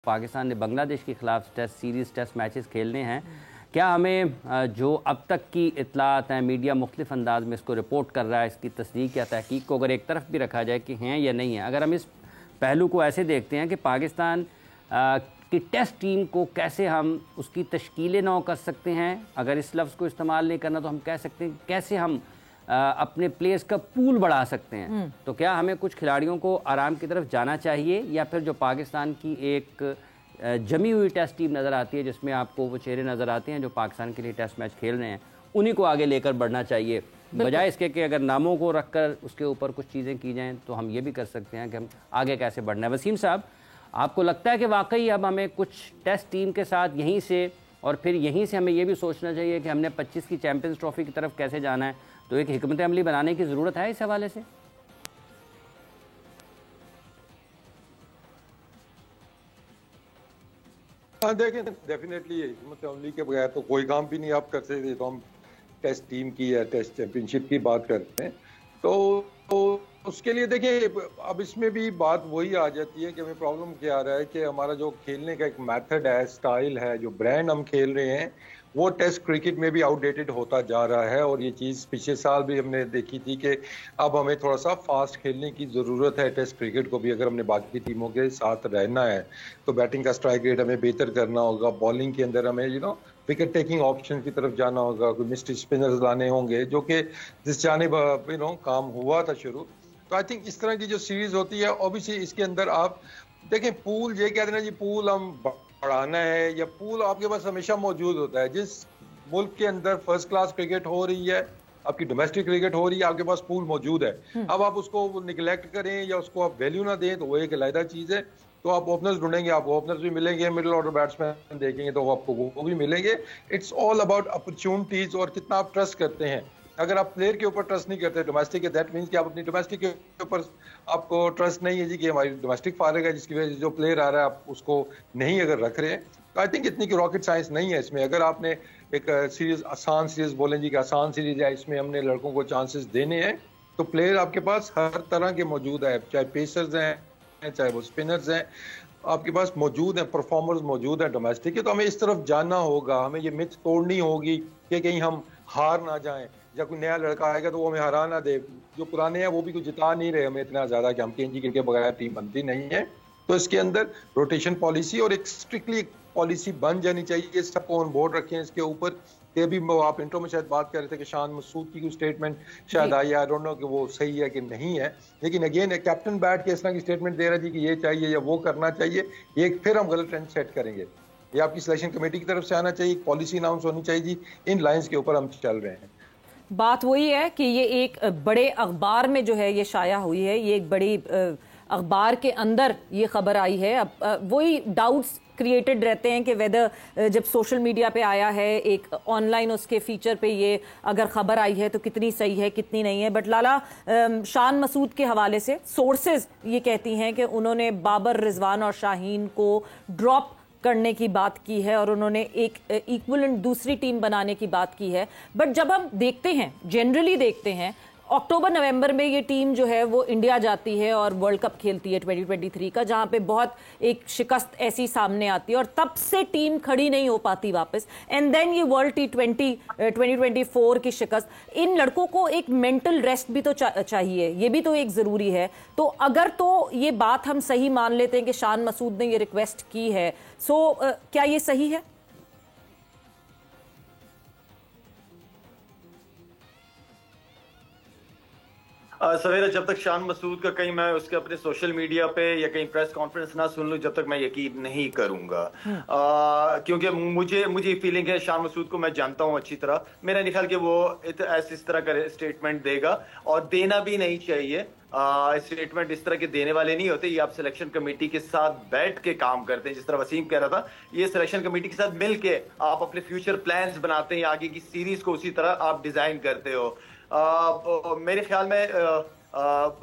पाकिस्तान ने बांग्लादेश के खिलाफ टेस्ट सीरीज़ टेस्ट मैचेस खेलने हैं, क्या हमें जो अब तक की इतलात हैं, मीडिया मुख्तलिफ अंदाज में इसको रिपोर्ट कर रहा है, इसकी तस्दीक या तहकीक को अगर एक तरफ भी रखा जाए कि हैं या नहीं है, अगर हम इस पहलू को ऐसे देखते हैं कि पाकिस्तान की टेस्ट टीम को कैसे हम उसकी तश्कील नौ कर सकते हैं, अगर इस लफ्ज़ को इस्तेमाल नहीं करना तो हम कह सकते हैं कैसे हम अपने प्लेयर्स का पूल बढ़ा सकते हैं। तो क्या हमें कुछ खिलाड़ियों को आराम की तरफ जाना चाहिए, या फिर जो पाकिस्तान की एक जमी हुई टेस्ट टीम नज़र आती है जिसमें आपको वो चेहरे नज़र आते हैं जो पाकिस्तान के लिए टेस्ट मैच खेल रहे हैं, उन्हीं को आगे लेकर बढ़ना चाहिए, बजाय इसके कि अगर नामों को रखकर उसके ऊपर कुछ चीज़ें की जाएँ तो हम ये भी कर सकते हैं कि हम आगे कैसे बढ़ना है। वसीम साहब, आपको लगता है कि वाकई अब हमें कुछ टेस्ट टीम के साथ यहीं से और फिर यहीं से हमें ये भी सोचना चाहिए कि हमने 25 की चैंपियंस ट्रॉफी की तरफ कैसे जाना है, तो एक हिकमत अमली बनाने की ज़रूरत है इस हवाले से? हाँ देखें, डेफिनेटली हिकमत अमली के बगैर तो कोई काम भी नहीं आप कर सकते। तो हम टेस्ट टीम की या टेस्ट चैंपियनशिप की बात करते हैं तो उसके लिए देखिए, अब इसमें भी बात वही आ जाती है कि हमें प्रॉब्लम क्या आ रहा है कि हमारा जो खेलने का एक मेथड है, स्टाइल है, जो ब्रांड हम खेल रहे हैं, वो टेस्ट क्रिकेट में भी आउटडेटेड होता जा रहा है। और ये चीज़ पिछले साल भी हमने देखी थी कि अब हमें थोड़ा सा फास्ट खेलने की ज़रूरत है टेस्ट क्रिकेट को भी। अगर हमने बाकी टीमों के साथ रहना है तो बैटिंग का स्ट्राइक रेट हमें बेहतर करना होगा, बॉलिंग के अंदर हमें विकेट टेकिंग ऑप्शन की तरफ जाना होगा, कोई मिस्ट्री स्पिनर्स लाने होंगे, जो कि जिस जानिब काम हुआ था शुरू। तो आई थिंक इस तरह की जो सीरीज होती है, ऑब्वियसली इसके अंदर आप देखें, पूल ये कहते हैं ना जी, पूल हम बढ़ाना है, या पूल आपके पास हमेशा मौजूद होता है। जिस मुल्क के अंदर फर्स्ट क्लास क्रिकेट हो रही है, आपकी डोमेस्टिक क्रिकेट हो रही है, आपके पास पूल मौजूद है। अब आप उसको निगलेक्ट करें या उसको आप वैल्यू ना दें तो वो एक अलग चीज है। तो आप ओपनर्स ढूंढेंगे, आपको ओपनर्स भी मिलेंगे, मिडिल ऑर्डर बैट्समैन देखेंगे तो आपको वो भी मिलेंगे। इट्स ऑल अबाउट अपॉर्चुनिटीज और कितना आप ट्रस्ट करते हैं। अगर आप प्लेयर के ऊपर ट्रस्ट नहीं करते डोमेस्टिक के, दैट मींस कि आप अपनी डोमेस्टिक के ऊपर आपको ट्रस्ट नहीं है जी कि हमारी डोमेस्टिक फारिग है, जिसकी वजह से जो प्लेयर आ रहा है आप उसको नहीं अगर रख रहे हैं, तो आई थिंक इतनी की रॉकेट साइंस नहीं है इसमें। अगर आपने एक सीरीज, आसान सीरीज बोलें जी कि आसान सीरीज है, इसमें हमने लड़कों को चांसेस देने हैं, तो प्लेयर आपके पास हर तरह के मौजूद है, चाहे पेसर्स हैं, चाहे वो स्पिनर्स हैं, आपके पास मौजूद है, परफॉर्मर्स मौजूद है डोमेस्टिक के। तो हमें इस तरफ जाना होगा, हमें ये मिथ तोड़नी होगी कि कहीं हम हार ना जाएं, या कोई नया लड़का आएगा तो वो हमें हरा ना दे। जो पुराने हैं वो भी कुछ जिता नहीं रहे हमें इतना ज्यादा कि हम केंजी के बगैर टीम बनती नहीं है। तो इसके अंदर रोटेशन पॉलिसी और एक स्ट्रिक्टली पॉलिसी बन जानी चाहिए, सबको ऑन बोर्ड रखें इसके ऊपर। ये भी आप इंट्रो में शायद बात कर रहे थे कि शान मसूद की कोई स्टेटमेंट शायद आई, आई डोंट नो कि वो सही है कि नहीं है, लेकिन अगेन कैप्टन बैठ के इस तरह की स्टेटमेंट दे रहा है जी कि ये चाहिए या वो करना चाहिए, ये फिर हम गलत ट्रेंड सेट करेंगे। ये आपकी सिलेक्शन कमेटी की तरफ से आना चाहिए, पॉलिसी अनाउंस होनी चाहिए जी, इन लाइंस के ऊपर हम चल रहे हैं। बात वही है कि ये एक बड़े अखबार में जो है ये शाया हुई है, ये एक बड़ी अखबार के अंदर ये खबर आई है। अब वही डाउट्स क्रिएटेड रहते हैं कि वेदर जब सोशल मीडिया पे आया है, एक ऑनलाइन उसके फीचर पे ये अगर खबर आई है तो कितनी सही है कितनी नहीं है। बट लाला, शान मसूद के हवाले से सोर्सेज ये कहती हैं कि उन्होंने बाबर, रिजवान और शाहीन को ड्रॉप करने की बात की है और उन्होंने एक इक्विवेलेंट दूसरी टीम बनाने की बात की है। बट जब हम देखते हैं, जनरली देखते हैं, अक्टूबर नवंबर में ये टीम जो है वो इंडिया जाती है और वर्ल्ड कप खेलती है 2023 का, जहां पे बहुत एक शिकस्त ऐसी सामने आती है और तब से टीम खड़ी नहीं हो पाती वापस। एंड देन ये वर्ल्ड T20 2024 की शिकस्त, इन लड़कों को एक मेंटल रेस्ट भी तो चाहिए, ये भी तो एक जरूरी है। तो अगर तो ये बात हम सही मान लेते हैं कि शान मसूद ने ये रिक्वेस्ट की है, सो क्या ये सही है? सवेरा, जब तक शान मसूद का कहीं मैं उसके अपने सोशल मीडिया पे या कहीं प्रेस कॉन्फ्रेंस ना सुन लूं, जब तक मैं यकीन नहीं करूंगा। क्योंकि मुझे फीलिंग है, शान मसूद को मैं जानता हूं अच्छी तरह, मेरा नहीं ख्याल कि वो इस तरह का स्टेटमेंट देगा, और देना भी नहीं चाहिए। स्टेटमेंट इस तरह के देने वाले नहीं होते। ये आप सिलेक्शन कमेटी के साथ बैठ के काम करते हैं, जिस तरह वसीम कह रहा था, ये सिलेक्शन कमेटी के साथ मिल के आप अपने फ्यूचर प्लान्स बनाते हैं, आगे की सीरीज को उसी तरह आप डिजाइन करते हो। मेरे ख्याल में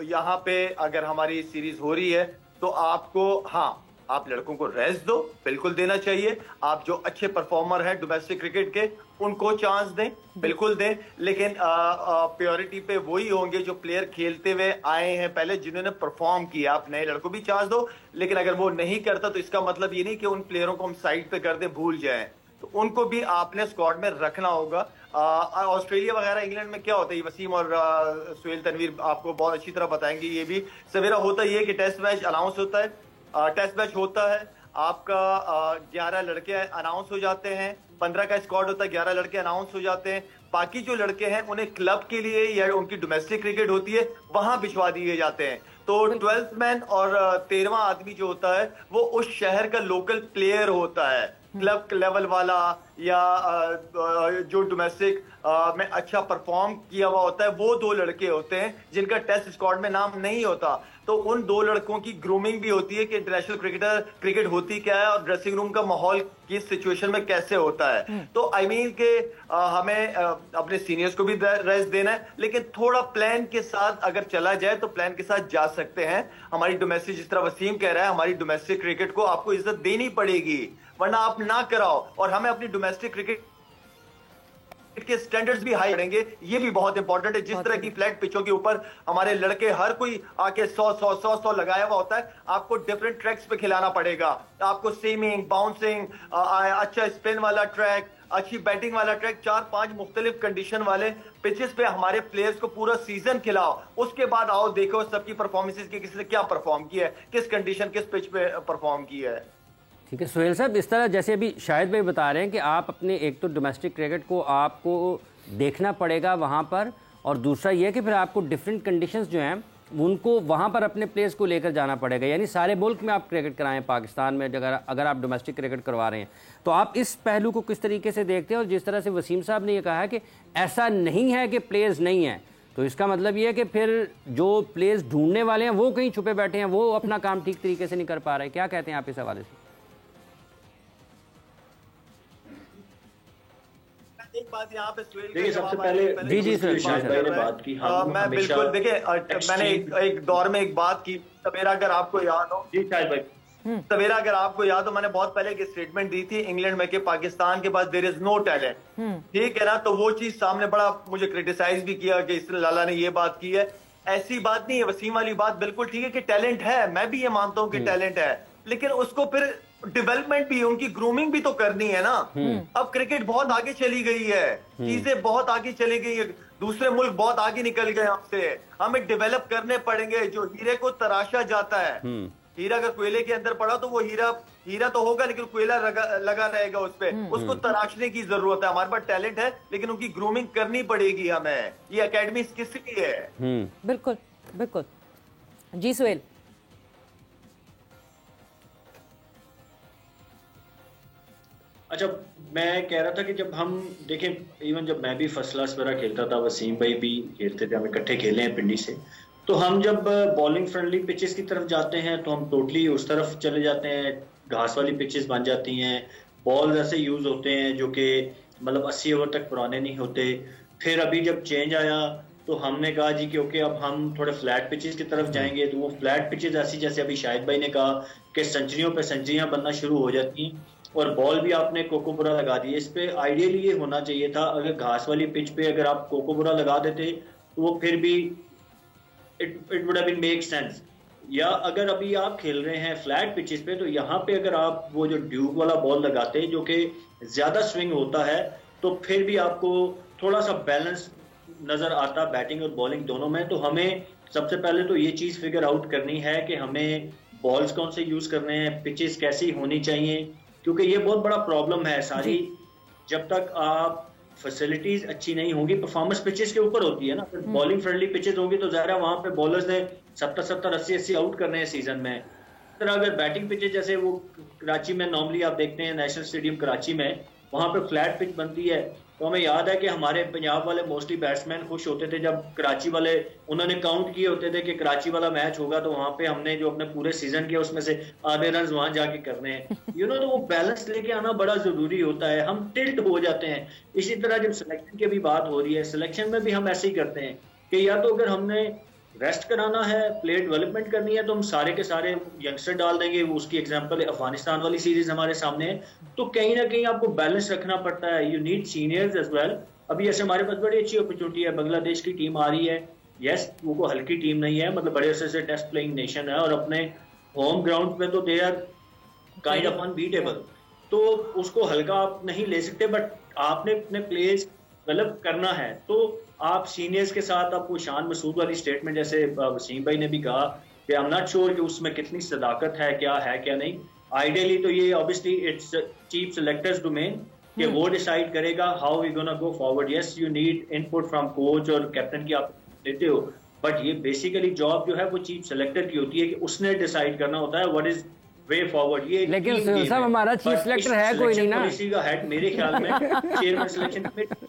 यहाँ पे अगर हमारी सीरीज हो रही है तो आपको, हाँ, आप लड़कों को रेस्ट दो, बिल्कुल देना चाहिए। आप जो अच्छे परफॉर्मर हैं डोमेस्टिक क्रिकेट के, उनको चांस दें, बिल्कुल दें। लेकिन प्योरिटी पे वही होंगे जो प्लेयर खेलते हुए आए हैं पहले, जिन्होंने परफॉर्म किया। आप नए लड़कों भी चांस दो, लेकिन अगर वो नहीं करता तो इसका मतलब ये नहीं कि उन प्लेयरों को हम साइड पे कर दें, भूल जाएं। तो उनको भी आपने स्क्वाड में रखना होगा। ऑस्ट्रेलिया वगैरह इंग्लैंड में क्या होता है, वसीम और सुहेल तनवीर आपको बहुत अच्छी तरह बताएंगे। ये भी सवेरा होता ही है कि टेस्ट मैच अनाउंस होता है, टेस्ट मैच होता है, आपका 11 लड़के अनाउंस हो जाते हैं, 15 का स्क्वाड होता है, 11 लड़के अनाउंस हो जाते हैं। बाकी जो लड़के हैं उन्हें क्लब के लिए या उनकी डोमेस्टिक क्रिकेट होती है वहां भिजवा दिए जाते हैं। तो 12th मैन और 13वां आदमी जो होता है वो उस शहर का लोकल प्लेयर होता है, क्लब लेवल वाला या जो डोमेस्टिक में अच्छा परफॉर्म किया हुआ होता है। वो 2 लड़के होते हैं जिनका टेस्ट स्क्वाड में नाम नहीं होता। तो उन 2 लड़कों की ग्रूमिंग भी होती है कि इंटरनेशनल क्रिकेट होती क्या है और ड्रेसिंग रूम का माहौल किस सिचुएशन में कैसे होता है। तो आई मीन के हमें अपने सीनियर्स को भी रेस्ट देना है, लेकिन थोड़ा प्लान के साथ अगर चला जाए तो प्लान के साथ जा सकते हैं। हमारी डोमेस्टिक, जिस तरह वसीम कह रहा है, हमारी डोमेस्टिक क्रिकेट को आपको इज्जत देनी पड़ेगी, वरना आप ना कराओ। और हमें अपनी डोमेस्टिक क्रिकेट के स्टैंडर्ड्स भी हाई करेंगे, ये भी बहुत इंपॉर्टेंट है। जिस तरह की फ्लैट पिचों के ऊपर हमारे लड़के हर कोई आके 100 लगाया हुआ होता है, आपको डिफरेंट ट्रैक्स पे खिलाना पड़ेगा। आपको सीमिंग, बाउंसिंग, अच्छा स्पिन वाला ट्रैक, अच्छी बैटिंग वाला ट्रैक, 4-5 मुख्तलिफ कंडीशन वाले पिचेस पे हमारे प्लेयर्स को पूरा सीजन खिलाओ। उसके बाद आओ देखो सबकी परफॉर्मेंसेस की, किसने क्या परफॉर्म किया है, किस कंडीशन, किस पिच पे परफॉर्म किया है। ठीक है सुहेल साहब, इस तरह जैसे अभी शाहिद भाई बता रहे हैं कि आप अपने एक तो डोमेस्टिक क्रिकेट को आपको देखना पड़ेगा वहाँ पर, और दूसरा ये कि फिर आपको डिफरेंट कंडीशंस जो हैं उनको वहाँ पर अपने प्लेयर्स को लेकर जाना पड़ेगा। यानी सारे मुल्क में आप क्रिकेट कराएं, पाकिस्तान में अगर आप डोमेस्टिक क्रिकेट करवा रहे हैं, तो आप इस पहलू को किस तरीके से देखते हैं? और जिस तरह से वसीम साहब ने ये कहा है कि ऐसा नहीं है कि प्लेयर्स नहीं हैं, तो इसका मतलब ये है कि फिर जो प्लेयर्स ढूंढने वाले हैं वो कहीं छुपे बैठे हैं, वो अपना काम ठीक तरीके से नहीं कर पा रहे। क्या कहते हैं आप इस हवाले से? एक बात यहाँ पे देखिए, सबसे पहले जी सर, शाहिद भाई ने बात की, मैं बिल्कुल, देखिए मैंने एक दौर में एक बात की, सवेरा अगर आपको याद हो, जी शाहिद भाई, सवेरा अगर आपको याद हो, मैंने बहुत पहले एक स्टेटमेंट दी थी इंग्लैंड में कि पाकिस्तान के पास देयर इज नो टैलेंट, ठीक है ना। तो वो चीज सामने बड़ा मुझे क्रिटिसाइज भी किया कि इसने लाला ने ये बात की है। ऐसी बात नहीं है, वसीम वाली बात बिल्कुल ठीक है कि टैलेंट है, मैं भी ये मानता हूँ कि टैलेंट है, लेकिन उसको फिर डेवलपमेंट भी, उनकी ग्रूमिंग भी तो करनी है ना। अब क्रिकेट बहुत आगे चली गई है, चीजें बहुत आगे चली गई है, दूसरे मुल्क बहुत आगे निकल गए हमसे, हमें डेवलप करने पड़ेंगे। जो हीरे को तराशा जाता है, हीरा अगर कोयले के अंदर पड़ा तो वो हीरा तो होगा, लेकिन कोयला लगा रहेगा उस पे, उसको तराशने की जरूरत है। हमारे पास टैलेंट है, लेकिन उनकी ग्रूमिंग करनी पड़ेगी हमें। ये एकेडमी किस लिए है? बिल्कुल बिल्कुल। जी सुहेल। अच्छा, मैं कह रहा था कि जब हम देखें, इवन जब मैं भी फर्स्ट क्लास वगैरह खेलता था, वसीम भाई भी खेलते थे, हम इकट्ठे खेले हैं पिंडी से, तो हम जब बॉलिंग फ्रेंडली पिचेस की तरफ जाते हैं तो हम टोटली उस तरफ चले जाते हैं। घास वाली पिचेस बन जाती हैं, बॉल ऐसे यूज होते हैं जो कि मतलब 80 ओवर तक पुराने नहीं होते। फिर अभी जब चेंज आया तो हमने कहा जी कि ओके, अब हम थोड़े फ्लैट पिचेस की तरफ जाएंगे। तो वो फ्लैट पिचेस ऐसी, जैसे अभी शाहिद भाई ने कहा कि सेंचुरियों पे सेंचुरियां बनना शुरू हो जाती हैं, और बॉल भी आपने कोकोपुरा लगा दी। इस पे आइडियली ये होना चाहिए था, अगर घास वाली पिच पे अगर आप कोकोपुरा लगा देते तो वो फिर भी it would have been make sense. या अगर अभी आप खेल रहे हैं फ्लैट पिचेस पे, तो यहाँ पे अगर आप वो जो ड्यूक वाला बॉल लगाते जो कि ज्यादा स्विंग होता है, तो फिर भी आपको थोड़ा सा बैलेंस नजर आता बैटिंग और बॉलिंग दोनों में। तो हमें सबसे पहले तो ये चीज फिगर आउट करनी है कि हमें बॉल्स कौन से यूज करने हैं, पिचेस कैसी होनी चाहिए, क्योंकि ये बहुत बड़ा प्रॉब्लम है सारी। जब तक आप फैसिलिटीज अच्छी नहीं होंगी, परफॉर्मेंस पिचेस के ऊपर होती है ना, फिर बॉलिंग फ्रेंडली पिचेस होंगी तो ज़ाहिर है वहां पे बॉलर्स ने 70-70, 80-80 आउट करने हैं सीजन में। तरह अगर बैटिंग पिचेस जैसे वो कराची में नॉर्मली आप देखते हैं, नेशनल स्टेडियम कराची में, वहां पे फ्लैट पिच बनती है, तो हमें याद है कि हमारे पंजाब वाले मोस्टली बैट्समैन खुश होते थे जब कराची वाले, उन्होंने काउंट किए होते थे कि कराची वाला मैच होगा तो वहां पे हमने जो अपने पूरे सीजन किया उसमें से आधे रन वहां जाके करने हैं। तो वो बैलेंस लेके आना बड़ा जरूरी होता है, हम टिल्ट हो जाते हैं। इसी तरह जब सिलेक्शन की भी बात हो रही है, सिलेक्शन में भी हम ऐसे ही करते हैं कि या तो अगर हमने रेस्ट कराना है, प्लेयर डेवलपमेंट करनी है, तो हम सारे के सारे यंगस्टर डाल देंगे। उसकी एग्जांपल अफगानिस्तान वाली सीरीज हमारे सामने है। तो कहीं ना कहीं आपको बैलेंस रखना पड़ता है। You need seniors as well. अभी ऐसे हमारे पास बड़ी अच्छी अपॉर्चुनिटी है, बांग्लादेश की टीम आ रही है। यस, वो हल्की टीम नहीं है, मतलब बड़े अरसे से टेस्ट प्लेइंग नेशन है और अपने होम ग्राउंड पे तो they are kind of unbeatable. तो उसको हल्का आप नहीं ले सकते, बट आपने अपने प्लेयर्स डेवलप करना है। तो आप सीनियर्स के साथ आपको शान मसूद वाली स्टेटमेंट, जैसे वसीम भाई ने भी कहा कि आई एम नॉट श्योर कि उसमें कितनी सदाकत है क्या नहीं। आइडियली तो ये obviously it's chief selectors domain कि वो डिसाइड करेगा how we gonna go forward. Yes, you need input from coach और कैप्टन की आप देते हो, बट ये बेसिकली जॉब जो है वो चीफ सिलेक्टर की होती है कि उसने डिसाइड करना होता है व्हाट इज वे फॉरवर्ड। ये लेकिन सब हमारा चीफ सिलेक्टर है कोई नहीं ना, पॉलिसी का हेड मेरे ख्याल में चेयरमैन सिलेक्शन कमेटी